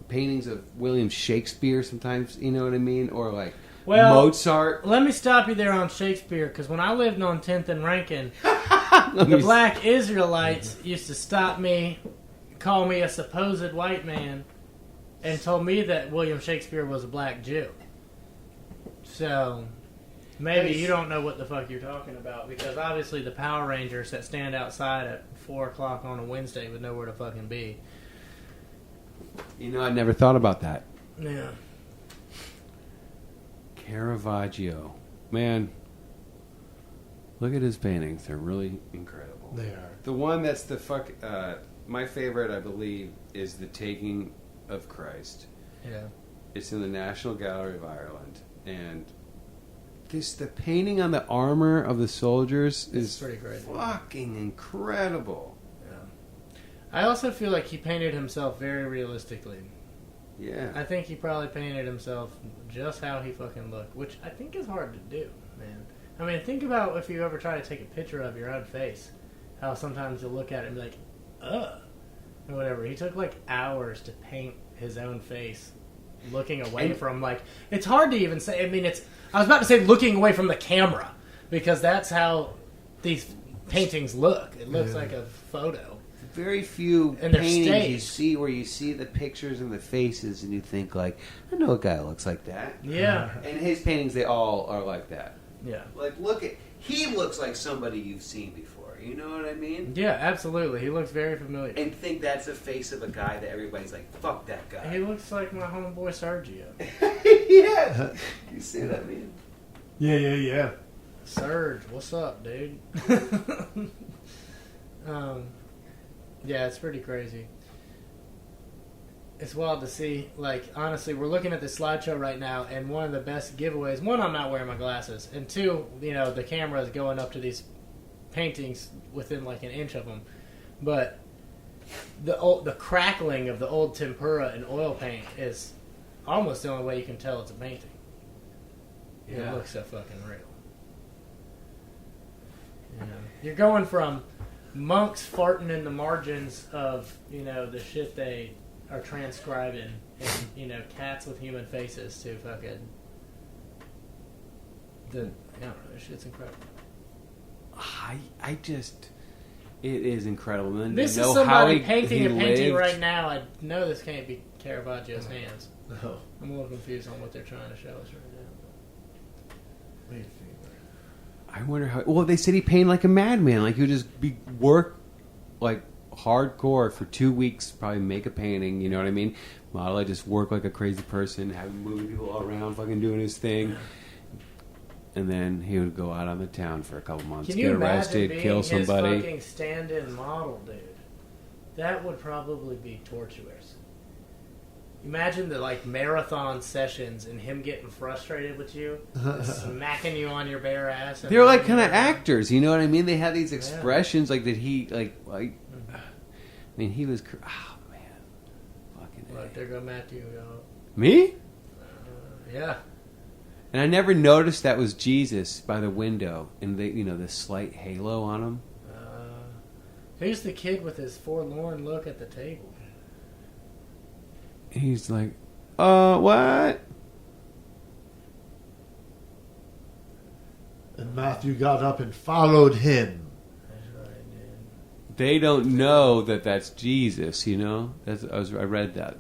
paintings of William Shakespeare sometimes, you know what I mean? Or Mozart. Let me stop you there on Shakespeare, because when I lived on 10th and Rankin, the black Israelites used to stop me, call me a supposed white man, and told me that William Shakespeare was a black Jew. So, maybe you don't know what the fuck you're talking about, because obviously the Power Rangers that stand outside at 4 o'clock on a Wednesday would know where to fucking be. I never thought about that. Yeah. Caravaggio. Man, look at his paintings. They're really incredible. They are. The one that's my favorite, I believe, is The Taking of Christ. Yeah. It's in the National Gallery of Ireland. And the painting on the armor of the soldiers is pretty crazy. Fucking incredible. I also feel like he painted himself very realistically. Yeah. I think he probably painted himself just how he fucking looked, which I think is hard to do, man. I mean, think about if you ever try to take a picture of your own face. How sometimes you'll look at it and be like, ugh, or whatever. He took hours to paint his own face, looking away from, it's hard to even say. I mean, I was about to say looking away from the camera, because that's how these paintings look. It looks like a photo. Very few And they're paintings staged. you see where you see the pictures and the faces and you think I know a guy who looks like that. Yeah. And his paintings, they all are like that. Yeah. He looks like somebody you've seen before. You know what I mean? Yeah, absolutely. He looks very familiar. And think that's the face of a guy that everybody's like, fuck that guy. He looks like my homeboy Sergio. Yeah. You see what I mean? Yeah. Serge, what's up, dude? Yeah, it's pretty crazy. It's wild to see. Honestly, we're looking at this slideshow right now, and one of the best giveaways, one, I'm not wearing my glasses, and two, the camera is going up to these paintings within an inch of them. But the crackling of the old tempera and oil paint is almost the only way you can tell it's a painting. Yeah. It looks so fucking real. You're going from monks farting in the margins of, the shit they are transcribing, and, cats with human faces to fucking... I don't know, this shit's incredible. It is incredible. And This to is know somebody how painting he a painting lived. right now. I know this can't be Caravaggio's hands. No. I'm a little confused on what they're trying to show us right now. I wonder how... Well, they said he painted like a madman. He would just work hardcore for 2 weeks, probably make a painting, you know what I mean? Model, just work like a crazy person, have him moving people all around, fucking doing his thing. and then he would go out on the town for a couple months, Can get you arrested, imagine kill being somebody. his fucking stand-in model, dude? That would probably be torturous. Imagine the like marathon sessions and him getting frustrated with you, smacking you on your bare ass. They're like kind of actors, you know what I mean? They have these expressions like that. He I mean, he was. Oh man, fucking. Look, there go Matthew. Me? Yeah. And I never noticed that was Jesus by the window, and the slight halo on him. Who's the kid with his forlorn look at the table? He's like, what? And Matthew got up and followed him. That's right, dude. They don't know that that's Jesus, you know? I read that.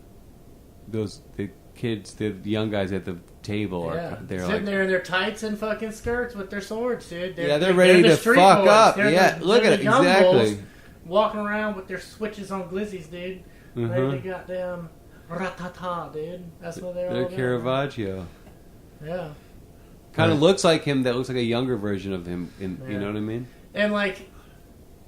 The kids, the young guys at the table they're sitting like, there in their tights and fucking skirts with their swords, dude. they're ready the to street fuck boys. up. They're Yeah, look they're at the it, young exactly. bulls walking around with their switches on glizzies, dude. Ready to goddamn ratata, dude. That's what they're all They're doing. Caravaggio. Yeah. Kind of looks like him. That looks like a younger version of him. You know what I mean? And like,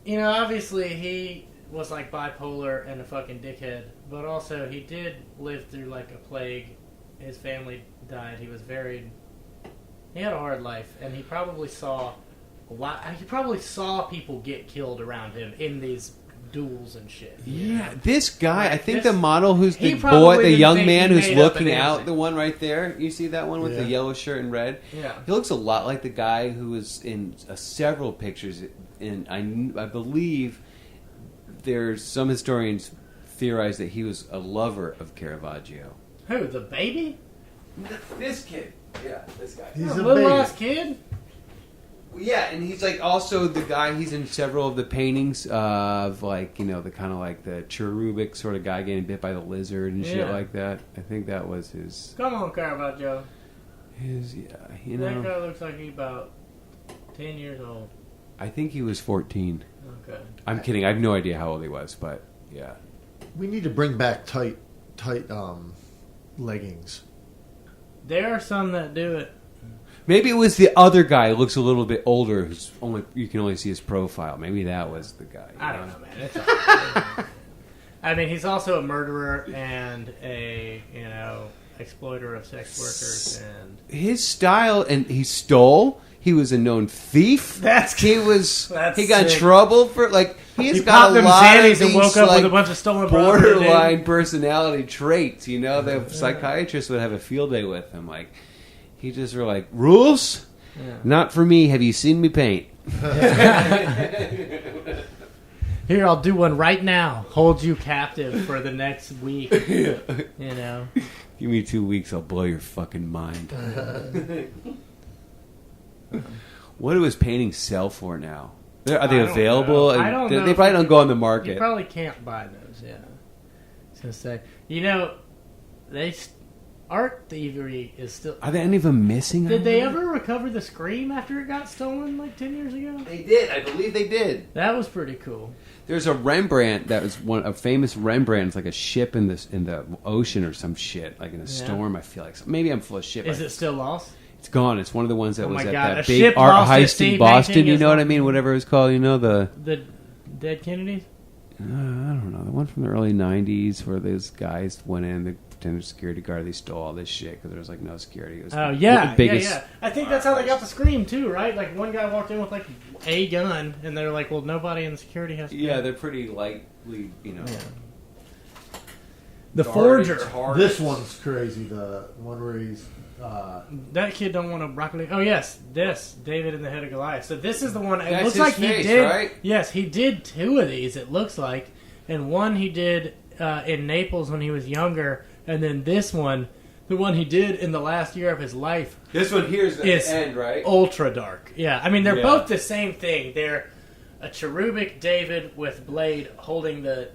obviously he was like bipolar and a fucking dickhead, but also he did live through like a plague. His family died. He was very. He had a hard life, and he probably saw a lot. He probably saw people get killed around him in these duels and shit. Yeah, this guy. Like I think this- the model who's he the probably boy, the didn't young think man he who's made up looking anything. out, the one right there. You see that one with the yellow shirt and red? Yeah. He looks a lot like the guy who was in several pictures. And I believe there's some historians theorize that he was a lover of Caravaggio. Who, the baby? This kid. Yeah, this guy. He's a little baby. ass kid? Yeah, and he's like also the guy. He's in several of the paintings of like the kind of like the cherubic sort of guy getting bit by the lizard and shit Yeah. like that. I think that was his. Come on, Caravaggio. That guy looks like he's about 10 years old. I think he was 14. Okay. I'm kidding. I have no idea how old he was, but yeah. We need to bring back tight leggings. There are some that do it. Maybe it was the other guy who looks a little bit older, who's you can only see his profile. Maybe that was the guy. I don't know, man. It's all right. I mean, he's also a murderer and a, exploiter of sex workers. And His style, and he stole. He was a known thief. He got in sick. trouble for he's he got popped a them lot of Xannies these and woke up with a bunch of stolen property, dude. borderline personality traits. The psychiatrist would have a field day with him. He just were like, rules? Yeah. Not for me. Have you seen me paint? Here, I'll do one right now. Hold you captive for the next week. Give me 2 weeks, I'll blow your fucking mind. What do his paintings sell for now? Are they available? I don't know. They probably don't go on the market. You probably can't buy those, yeah. I was going to say, art thievery is still... Are there any of them missing? Did they ever recover the Scream after it got stolen 10 years ago? They did. I believe they did. That was pretty cool. There's a Rembrandt that was a famous Rembrandt. It's like a ship in the ocean or some shit, like in a storm. I feel like maybe I'm full of shit. Is it still lost? It's gone. It's one of the ones that Oh was my at God. that A big ship art lost at heist sea in Boston. painting You is know what I not- mean? Whatever it was called. The Dead Kennedys? I don't know, the one from the early '90s where those guys went in, the pretended security guard, they stole all this shit because there was no security. It was the biggest. Yeah. I think that's how they got the Scream too, right? One guy walked in with a gun, and they're like, "Well, nobody in the security has." Yeah, they're pretty lightly, The guarded, Forger. targets. This one's crazy. The one where he's That kid don't want to broccoli. Oh yes, this David in the Head of Goliath. So this is the one. It That's looks his like face, he did. right? Yes, he did 2 of these. It looks like, and one he did in Naples when he was younger, and then this one, the one he did in the last year of his life, This one here is the is end, right? ultra dark. Yeah, I mean they're Yeah. both the same thing. They're a cherubic David with blade holding the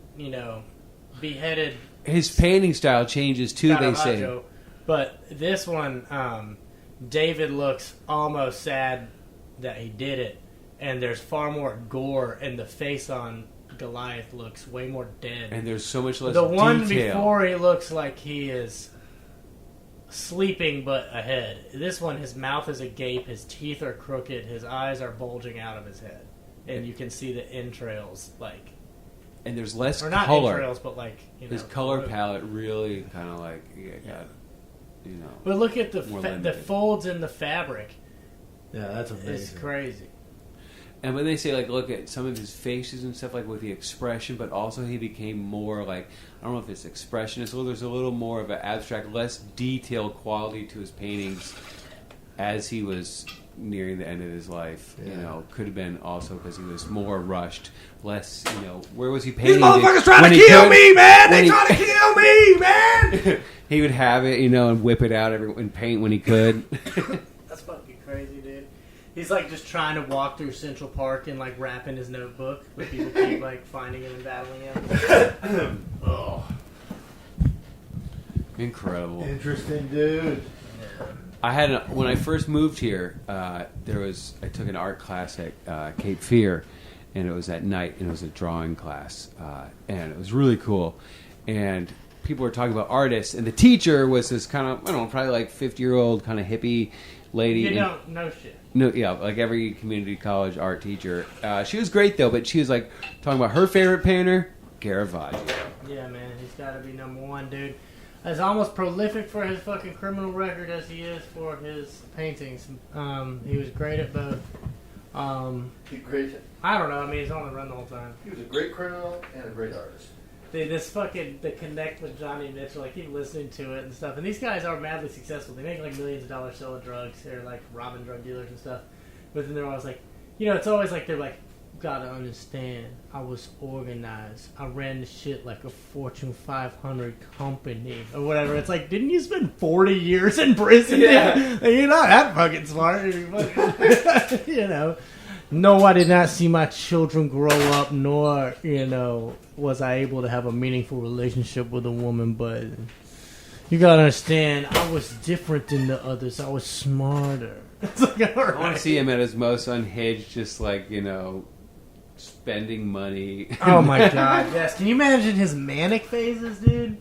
beheaded His painting style changes too. They say. Caravaggio. But this one, David looks almost sad that he did it, and there's far more gore, and the face on Goliath looks way more dead. And there's so much less the one detail. before, he looks like he is sleeping but ahead. This one, his mouth is agape, his teeth are crooked, his eyes are bulging out of his head, and you can see the entrails, like. And there's less or not color. entrails, but like his color palette really kind of like got, you know. But look at the folds in the fabric. Yeah, that's amazing. It's crazy. And when they say, like, look at some of his faces and stuff, like, with the expression, but also he became more, like, I don't know if it's expressionist, or there's a little more of an abstract, less detailed quality to his paintings as he was nearing the end of his life. You know, could have been also because he was more rushed, less, you know, where was he painting? These motherfuckers trying to kill me, man! They trying to kill me, man! He would have it, you know, and whip it out and paint when he could. That's fucking crazy, dude. He's like just trying to walk through Central Park and like rap in his notebook, but people keep like finding him and battling him. Oh, incredible! Interesting, dude. I had when I first moved here. I took an art class at Cape Fear, and it was at night, and it was a drawing class, and it was really cool. And people were talking about artists, and the teacher was this kind of, I don't know, probably like 50-year-old kind of hippie lady. You don't know shit. No, yeah, like every community college art teacher. She was great though, but she was like talking about her favorite painter, Caravaggio. Yeah, man, he's got to be number one, dude. As almost prolific for his fucking criminal record as he is for his paintings. He was great at both. Great. I don't know. I mean, he's on the run the whole time. He was a great criminal and a great artist. The connect with Johnny Mitchell, I keep listening to it and stuff. And these guys are madly successful. They make like millions of dollars selling drugs. They're like robbing drug dealers and stuff. But then they're always like, you know, it's always like they're like, gotta understand, I was organized. I ran the shit like a Fortune 500 company or whatever. It's like, didn't you spend 40 years in prison? Yeah. You're not that fucking smart. You know. No, I did not see my children grow up, nor, you know, was I able to have a meaningful relationship with a woman, but you gotta understand, I was different than the others. I was smarter. It's like, all right. I want to see him at his most unhinged, just like, you know, spending money. Oh my god, yes. Can you imagine his manic phases, dude?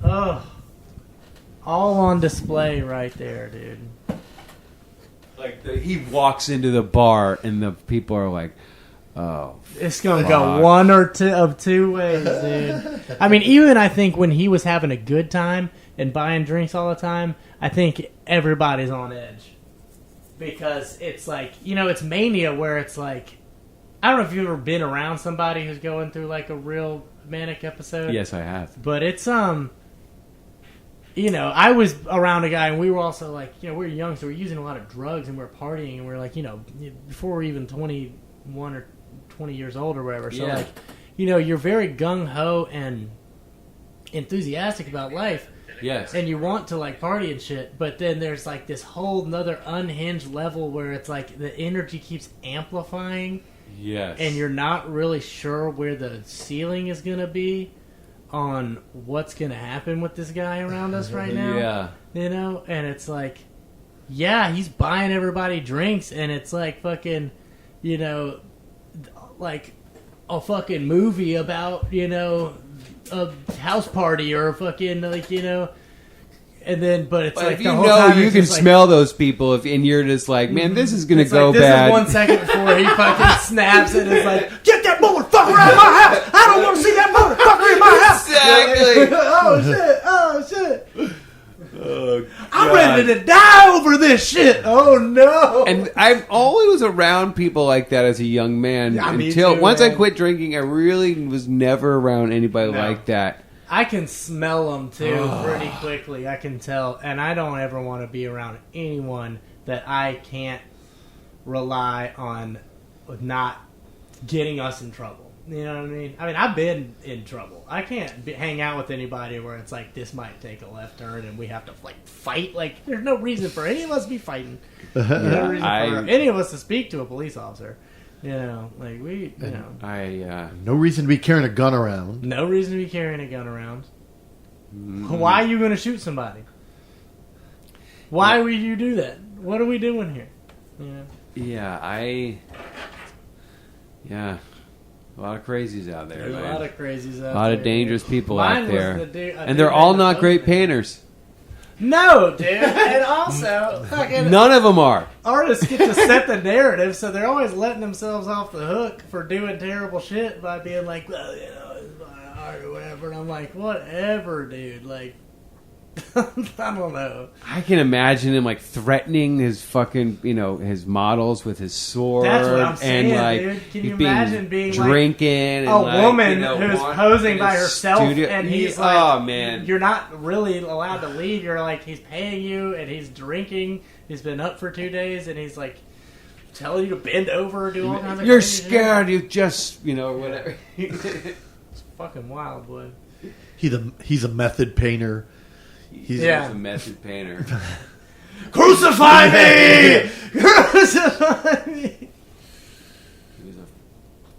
Oh. All on display right there, dude. Like he walks into the bar and the people are like, "Oh, it's gonna go one or two of two ways, dude." I mean, even I think when he was having a good time and buying drinks all the time, I think everybody's on edge because it's like, you know, it's mania where it's like, I don't know if you've ever been around somebody who's going through like a real manic episode. Yes, I have. But it's you know, I was around a guy, and we were also like, you know, we were young, so we were using a lot of drugs, and we were partying, and we were like, you know, before we were even 21 or 20 years old or whatever. So, like, you know, you're very gung-ho and enthusiastic about life. Yes. And you want to, like, party and shit, but then there's, like, this whole nother unhinged level where it's, like, the energy keeps amplifying. Yes. And you're not really sure where the ceiling is going to be on what's going to happen with this guy around us right now. Yeah. You know? And it's like, yeah, he's buying everybody drinks, and it's like fucking, you know, like a fucking movie about, you know, a house party or a fucking, like, you know, and then, but it's like, if the you whole know, time you can just smell those people, and you're just like, man, this is gonna go like, bad. This is 1 second before he fucking snaps and is like, get that motherfucker out of my house! I don't want to see that motherfucker in my house! Exactly. Oh shit! Oh shit! Oh, I'm ready to die over this shit! Oh no! And I always was around people like that as a young man Yeah, me until too, once man. I quit drinking. I really was never around anybody like that. I can smell them too pretty quickly. I can tell, and I don't ever want to be around anyone that I can't rely on not getting us in trouble. You know what I mean? I mean, I've been in trouble. I can't hang out with anybody where it's like, this might take a left turn and we have to like fight. Like, there's no reason for any of us to be fighting. There's no reason for any of us to speak to a police officer. You know, like we, you know. No reason to be carrying a gun around. No reason to be carrying a gun around. Why are you going to shoot somebody? Why would you do that? What are we doing here? Yeah, a lot of crazies out there. There's man. a lot of crazies out there. A lot of dangerous people Mine out there. was the dude, And they're all not great painters. No, dude. And also, fucking None of them are. artists get to set the narrative, so they're always letting themselves off the hook for doing terrible shit by being like, well, you know, it's my art or whatever. And I'm like, whatever, dude. Like, I don't know. I can imagine him like threatening his fucking, his models with his sword. That's what I'm saying, and like dude. Can you being imagine being drinking and a like, woman who's posing by herself, and he's like, "Oh man, you're not really allowed to leave. You're like, he's paying you, and he's drinking. He's been up for 2 days, and he's like telling you to bend over, do all kinds of. You're crazy scared. You just, whatever." It's fucking wild, boy. He's a method painter. He's a method painter. Crucify me! Crucify me!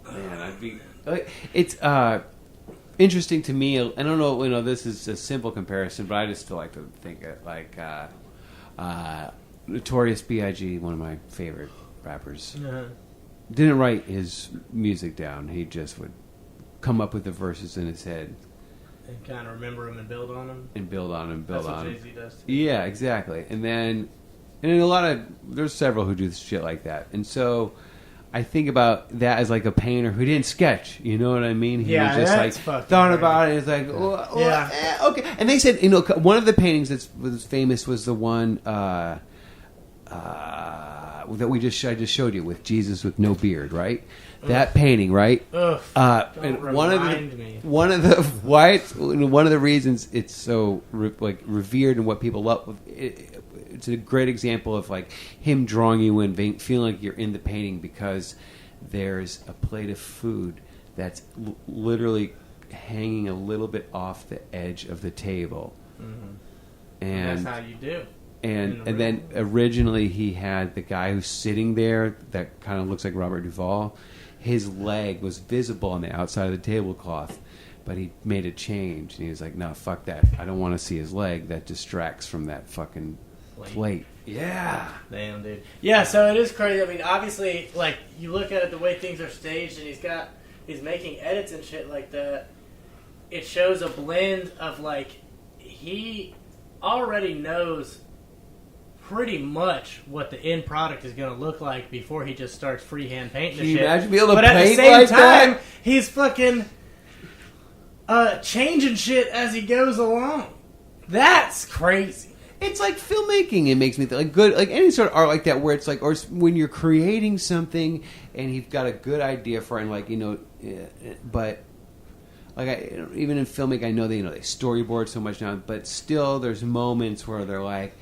Man, I'd be. It's interesting to me. I don't know. This is a simple comparison, but I just still like to think it like Notorious B.I.G., one of my favorite rappers, didn't write his music down. He just would come up with the verses in his head. And kind of remember them and build on them. That's what Jay-Z does too. Yeah, exactly. And then, there's several who do shit like that. And so, I think about that as like a painter who didn't sketch. You know what I mean? He was just like thought about it. It's like, okay. And they said, one of the paintings that was famous was the one that I just showed you with Jesus with no beard, right? That painting, right? And one of the reasons it's so revered and what people love, it's a great example of like him drawing you in, feeling like you're in the painting because there's a plate of food that's literally hanging a little bit off the edge of the table, and that's how you do. And then originally he had the guy who's sitting there that kind of looks like Robert Duvall. His leg was visible on the outside of the tablecloth, but he made a change. And he was like, no, fuck that. I don't want to see his leg. That distracts from that fucking plate. Yeah. Damn, dude. Yeah, so it is crazy. I mean, obviously, like, you look at it the way things are staged, and he's making edits and shit like that. It shows a blend of, like, he already knows pretty much what the end product is going to look like before he just starts freehand painting the shit. Can you imagine being able to paint like at the same like time, that? he's fucking changing shit as he goes along. That's crazy. It's like filmmaking. It makes me think like good, like any sort of art like that, where it's like, or when you're creating something and you've got a good idea for it, and like but like even in filmmaking, I know they storyboard so much now, but still there's moments where they're like,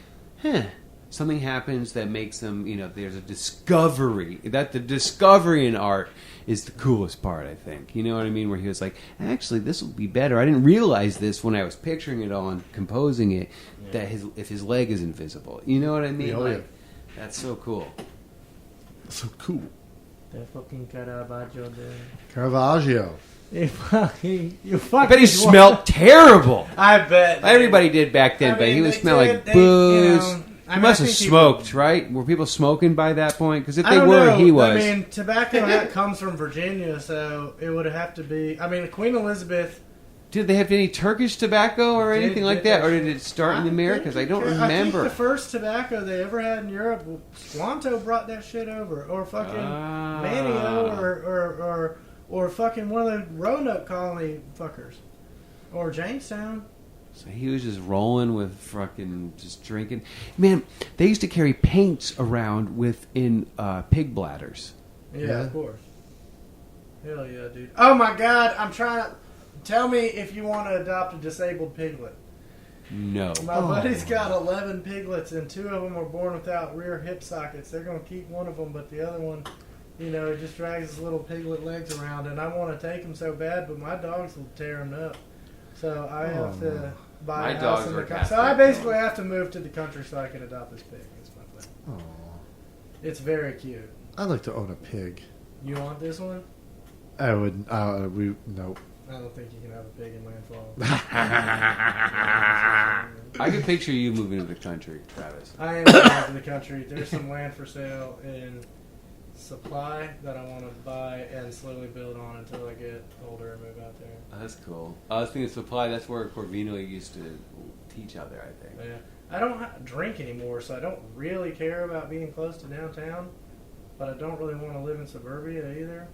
something happens that makes them, there's a discovery. That the discovery in art is the coolest part, I think. You know what I mean? Where he was like, actually, this will be better. I didn't realize this when I was picturing it all and composing it, that if his leg is invisible. You know what I mean? That's so cool. So cool. That fucking Caravaggio, dude. Caravaggio. You fucking I bet he smelled terrible. I bet. Everybody did back then, but he was smelling like booze. He must have smoked, right? Were people smoking by that point? Because if they were, he was. I mean, tobacco comes from Virginia, so it would have to be. I mean, Queen Elizabeth. Did they have any Turkish tobacco or anything like that? Or did it start in the Americas? I don't remember. I think the first tobacco they ever had in Europe, Squanto brought that shit over. Or fucking Manio, or fucking one of the Roanoke colony fuckers. Or Jamestown. So he was just rolling with fucking just drinking. Man, they used to carry paints around in pig bladders. Yeah, of course. Hell yeah, dude. Oh my God, I'm trying to... Tell me if you want to adopt a disabled piglet. No. My buddy's got 11 piglets, and 2 of them are born without rear hip sockets. They're going to keep one of them, but the other one, it just drags his little piglet legs around, and I want to take him so bad, but my dogs will tear him up. So I have to buy a house in the country. So I basically have to move to the country so I can adopt this pig. That's my thing. Aww. It's very cute. I'd like to own a pig. You want this one? I would. Nope. I don't think you can have a pig in Landfall. I can picture you moving to the country, Travis. I am moving to the country. There's some land for sale in Supply that I want to buy and slowly build on until I get older and move out there. Oh, that's cool. I was thinking Supply, that's where Corvino used to teach out there, I think. Yeah. I don't drink anymore, so I don't really care about being close to downtown. But I don't really want to live in suburbia either.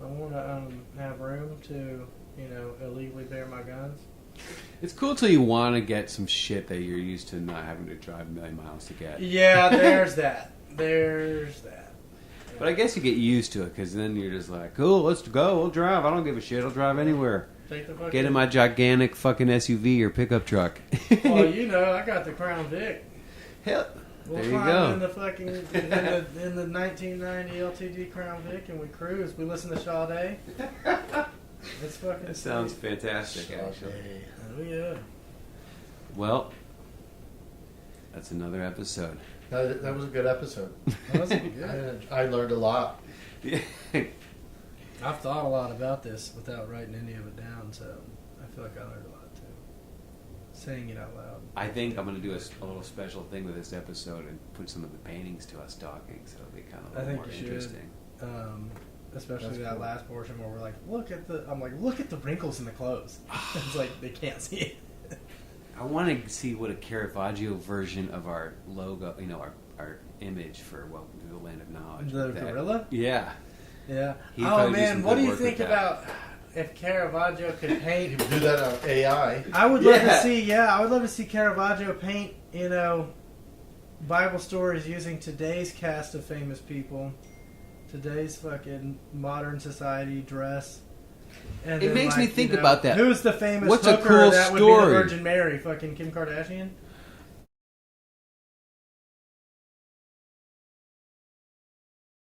I want to have room to, illegally bear my guns. It's cool till you want to get some shit that you're used to not having to drive a million miles to get. Yeah, there's that. There's that. Yeah. But I guess you get used to it because then you're just like, cool, let's go. We'll drive. I don't give a shit. I'll drive anywhere. Get in my gigantic fucking SUV or pickup truck. Well, I got the Crown Vic. Hell, We'll there you climb go. in the fucking in the 1990 LTD Crown Vic and we cruise. We listen to Sade. It's fucking. That sounds fantastic, actually. Oh yeah. Well, that's another episode. That was a good episode. That was good. I learned a lot. Yeah. I've thought a lot about this without writing any of it down, so I feel like I learned a lot too. Saying it out loud. I think I'm going to do a little special thing with this episode and put some of the paintings to us talking, so it'll be kind of a little more interesting. Especially That's that cool. last portion where we're like, look at the wrinkles in the clothes. It's like they can't see it. I want to see what a Caravaggio version of our logo, our image for Welcome to the Land of Knowledge. The gorilla? Yeah. Yeah. He'd Oh probably do man, some what good do you work think with that. about if Caravaggio could paint? You can do that on AI. I would love Yeah. to see. Yeah, I would love to see Caravaggio paint. Bible stories using today's cast of famous people, today's fucking modern society dress. And It then, makes me think about that. Who's the famous What's a hooker cool that would story? be the Virgin Mary? Fucking Kim Kardashian.